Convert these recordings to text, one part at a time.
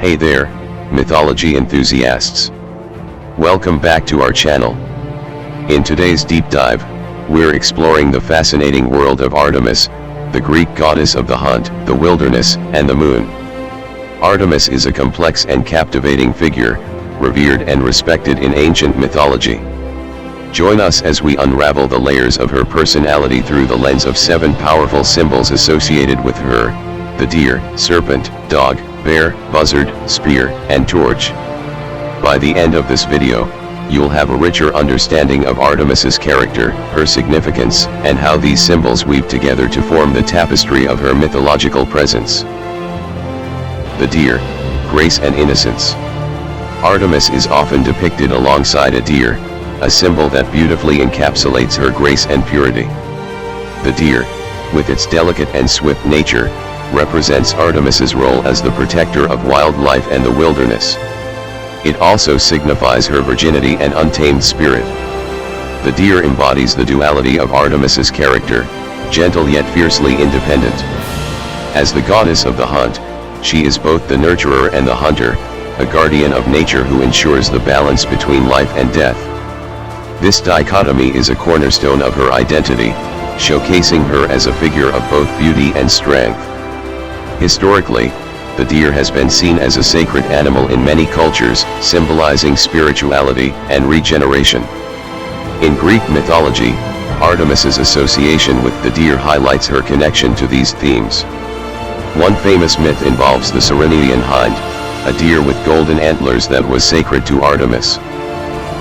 Hey there, mythology enthusiasts. Welcome back to our channel. In today's deep dive, we're exploring the fascinating world of Artemis, the Greek goddess of the hunt, the wilderness, and the moon. Artemis is a complex and captivating figure, revered and respected in ancient mythology. Join us as we unravel the layers of her personality through the lens of 7 powerful symbols associated with her: the deer, serpent, dog, bear, buzzard, spear, and torch. By the end of this video, you'll have a richer understanding of Artemis's character, her significance, and how these symbols weave together to form the tapestry of her mythological presence. The deer, grace and innocence. Artemis is often depicted alongside a deer, a symbol that beautifully encapsulates her grace and purity. The deer, with its delicate and swift nature, represents Artemis's role as the protector of wildlife and the wilderness. It also signifies her virginity and untamed spirit. The deer embodies the duality of Artemis's character, gentle yet fiercely independent. As the goddess of the hunt, she is both the nurturer and the hunter, a guardian of nature who ensures the balance between life and death. This dichotomy is a cornerstone of her identity, showcasing her as a figure of both beauty and strength. Historically, the deer has been seen as a sacred animal in many cultures, symbolizing spirituality and regeneration. In Greek mythology, Artemis's association with the deer highlights her connection to these themes. One famous myth involves the Ceryneian hind, a deer with golden antlers that was sacred to Artemis.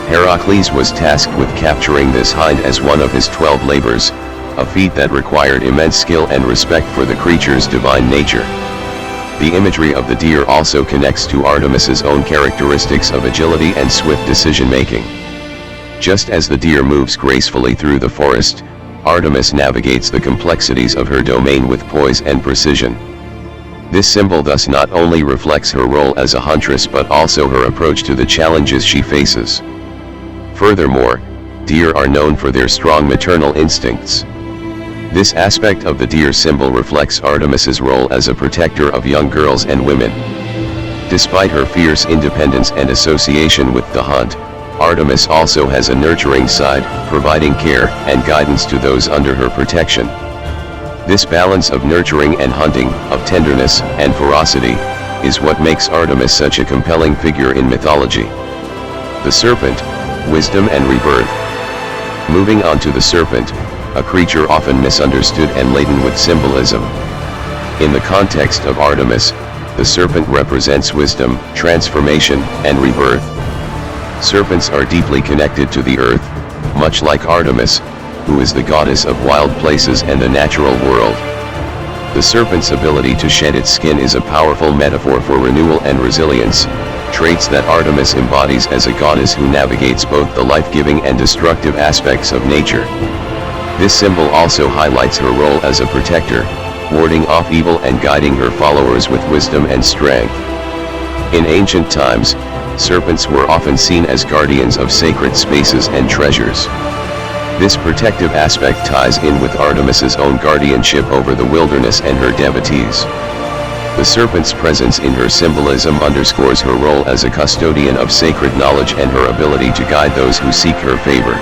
Heracles was tasked with capturing this hind as one of his 12 labors, a feat that required immense skill and respect for the creature's divine nature. The imagery of the deer also connects to Artemis's own characteristics of agility and swift decision-making. Just as the deer moves gracefully through the forest, Artemis navigates the complexities of her domain with poise and precision. This symbol thus not only reflects her role as a huntress but also her approach to the challenges she faces. Furthermore, deer are known for their strong maternal instincts. This aspect of the deer symbol reflects Artemis's role as a protector of young girls and women. Despite her fierce independence and association with the hunt, Artemis also has a nurturing side, providing care and guidance to those under her protection. This balance of nurturing and hunting, of tenderness and ferocity, is what makes Artemis such a compelling figure in mythology. The serpent, wisdom and rebirth. Moving on to the serpent, a creature often misunderstood and laden with symbolism. In the context of Artemis, the serpent represents wisdom, transformation, and rebirth. Serpents are deeply connected to the earth, much like Artemis, who is the goddess of wild places and the natural world. The serpent's ability to shed its skin is a powerful metaphor for renewal and resilience, traits that Artemis embodies as a goddess who navigates both the life-giving and destructive aspects of nature. This symbol also highlights her role as a protector, warding off evil and guiding her followers with wisdom and strength. In ancient times, serpents were often seen as guardians of sacred spaces and treasures. This protective aspect ties in with Artemis's own guardianship over the wilderness and her devotees. The serpent's presence in her symbolism underscores her role as a custodian of sacred knowledge and her ability to guide those who seek her favor.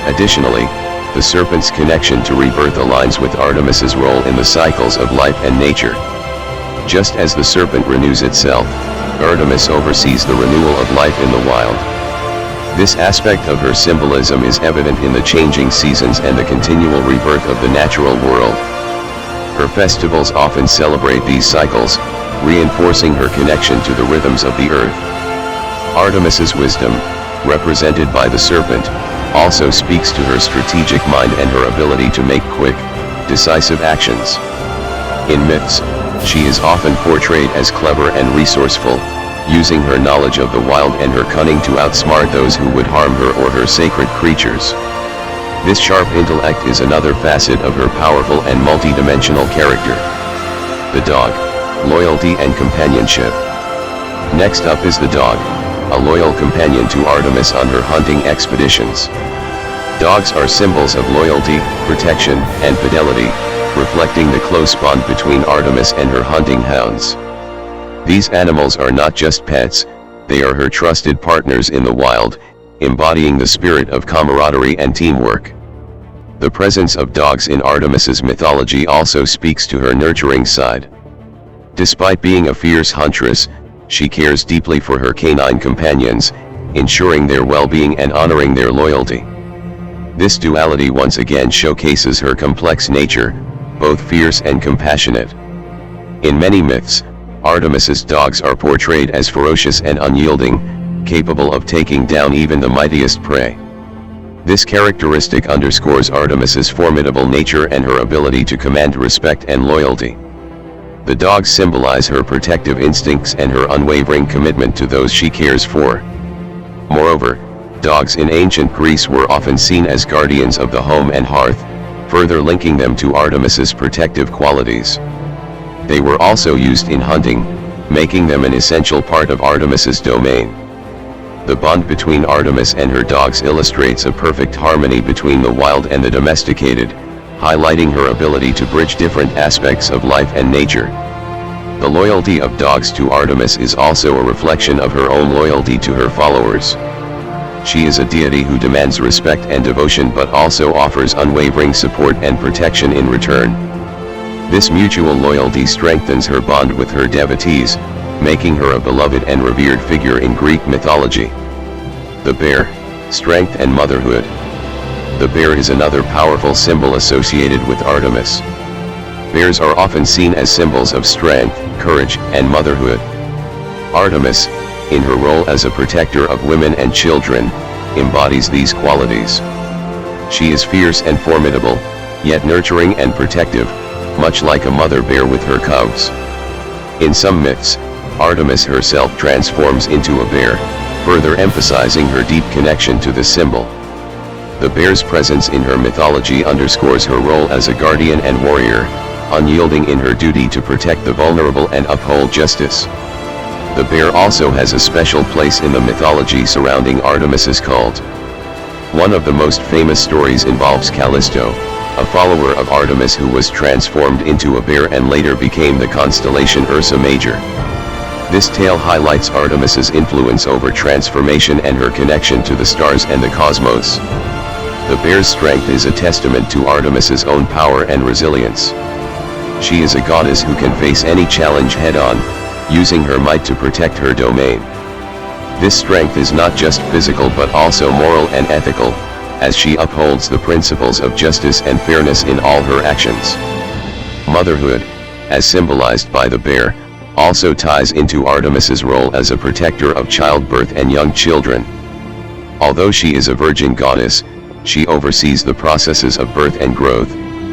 Additionally, the serpent's connection to rebirth aligns with Artemis's role in the cycles of life and nature. Just as the serpent renews itself, Artemis oversees the renewal of life in the wild. This aspect of her symbolism is evident in the changing seasons and the continual rebirth of the natural world. Her festivals often celebrate these cycles, reinforcing her connection to the rhythms of the earth. Artemis's wisdom, represented by the serpent, also speaks to her strategic mind and her ability to make quick, decisive actions. In myths, she is often portrayed as clever and resourceful, using her knowledge of the wild and her cunning to outsmart those who would harm her or her sacred creatures. This sharp intellect is another facet of her powerful and multidimensional character. The dog, loyalty and companionship. Next up is the dog, a loyal companion to Artemis on her hunting expeditions. Dogs are symbols of loyalty, protection, and fidelity, reflecting the close bond between Artemis and her hunting hounds. These animals are not just pets, they are her trusted partners in the wild, embodying the spirit of camaraderie and teamwork. The presence of dogs in Artemis's mythology also speaks to her nurturing side. Despite being a fierce huntress, she cares deeply for her canine companions, ensuring their well-being and honoring their loyalty. This duality once again showcases her complex nature, both fierce and compassionate. In many myths, Artemis's dogs are portrayed as ferocious and unyielding, capable of taking down even the mightiest prey. This characteristic underscores Artemis's formidable nature and her ability to command respect and loyalty. The dogs symbolize her protective instincts and her unwavering commitment to those she cares for. Moreover, dogs in ancient Greece were often seen as guardians of the home and hearth, further linking them to Artemis's protective qualities. They were also used in hunting, making them an essential part of Artemis's domain. The bond between Artemis and her dogs illustrates a perfect harmony between the wild and the domesticated, highlighting her ability to bridge different aspects of life and nature. The loyalty of dogs to Artemis is also a reflection of her own loyalty to her followers. She is a deity who demands respect and devotion but also offers unwavering support and protection in return. This mutual loyalty strengthens her bond with her devotees, making her a beloved and revered figure in Greek mythology. The bear, strength and motherhood. The bear is another powerful symbol associated with Artemis. Bears are often seen as symbols of strength, courage, and motherhood. Artemis, in her role as a protector of women and children, embodies these qualities. She is fierce and formidable, yet nurturing and protective, much like a mother bear with her cubs. In some myths, Artemis herself transforms into a bear, further emphasizing her deep connection to the symbol. The bear's presence in her mythology underscores her role as a guardian and warrior, unyielding in her duty to protect the vulnerable and uphold justice. The bear also has a special place in the mythology surrounding Artemis's cult. One of the most famous stories involves Callisto, a follower of Artemis who was transformed into a bear and later became the constellation Ursa Major. This tale highlights Artemis's influence over transformation and her connection to the stars and the cosmos. The bear's strength is a testament to Artemis's own power and resilience. She is a goddess who can face any challenge head-on, using her might to protect her domain. This strength is not just physical but also moral and ethical, as she upholds the principles of justice and fairness in all her actions. Motherhood, as symbolized by the bear, also ties into Artemis's role as a protector of childbirth and young children. Although she is a virgin goddess, she oversees the processes of birth and growth,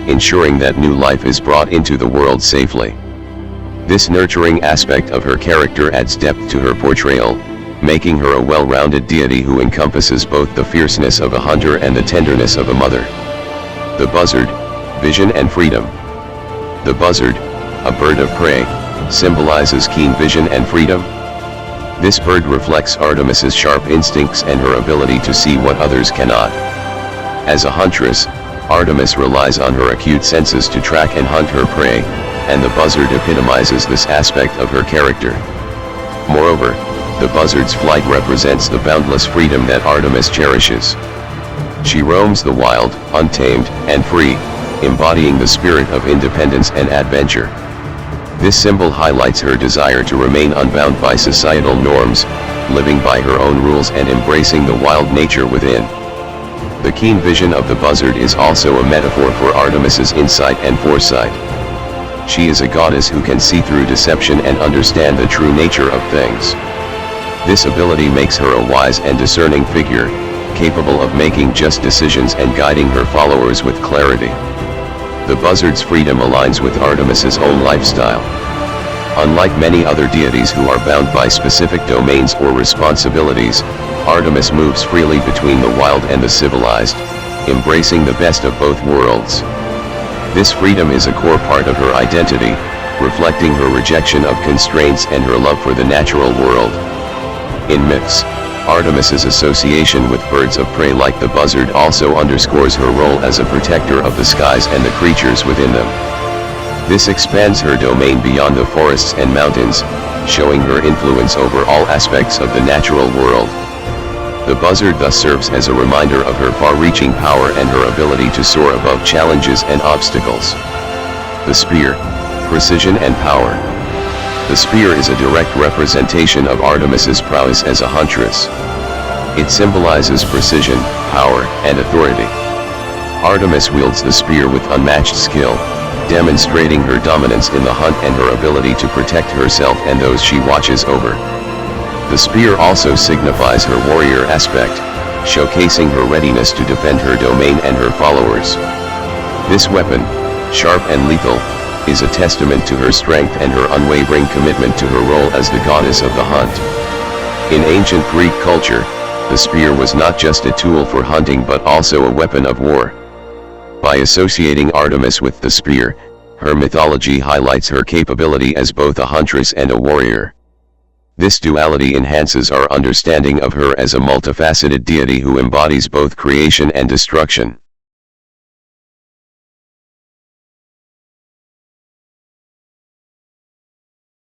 ensuring that new life is brought into the world safely. This nurturing aspect of her character adds depth to her portrayal, making her a well-rounded deity who encompasses both the fierceness of a hunter and the tenderness of a mother. The buzzard, vision and freedom. The buzzard, a bird of prey, symbolizes keen vision and freedom. This bird reflects Artemis's sharp instincts and her ability to see what others cannot. As a huntress, Artemis relies on her acute senses to track and hunt her prey, and the buzzard epitomizes this aspect of her character. Moreover, the buzzard's flight represents the boundless freedom that Artemis cherishes. She roams the wild, untamed, and free, embodying the spirit of independence and adventure. This symbol highlights her desire to remain unbound by societal norms, living by her own rules and embracing the wild nature within. The keen vision of the buzzard is also a metaphor for Artemis's insight and foresight. She is a goddess who can see through deception and understand the true nature of things. This ability makes her a wise and discerning figure, capable of making just decisions and guiding her followers with clarity. The buzzard's freedom aligns with Artemis's own lifestyle. Unlike many other deities who are bound by specific domains or responsibilities, Artemis moves freely between the wild and the civilized, embracing the best of both worlds. This freedom is a core part of her identity, reflecting her rejection of constraints and her love for the natural world. In myths, Artemis's association with birds of prey like the buzzard also underscores her role as a protector of the skies and the creatures within them. This expands her domain beyond the forests and mountains, showing her influence over all aspects of the natural world. The buzzard thus serves as a reminder of her far-reaching power and her ability to soar above challenges and obstacles. The spear, precision and power. The spear is a direct representation of Artemis's prowess as a huntress. It symbolizes precision, power, and authority. Artemis wields the spear with unmatched skill, demonstrating her dominance in the hunt and her ability to protect herself and those she watches over. The spear also signifies her warrior aspect, showcasing her readiness to defend her domain and her followers. This weapon, sharp and lethal, is a testament to her strength and her unwavering commitment to her role as the goddess of the hunt. In ancient Greek culture, the spear was not just a tool for hunting but also a weapon of war. By associating Artemis with the spear, her mythology highlights her capability as both a huntress and a warrior. This duality enhances our understanding of her as a multifaceted deity who embodies both creation and destruction.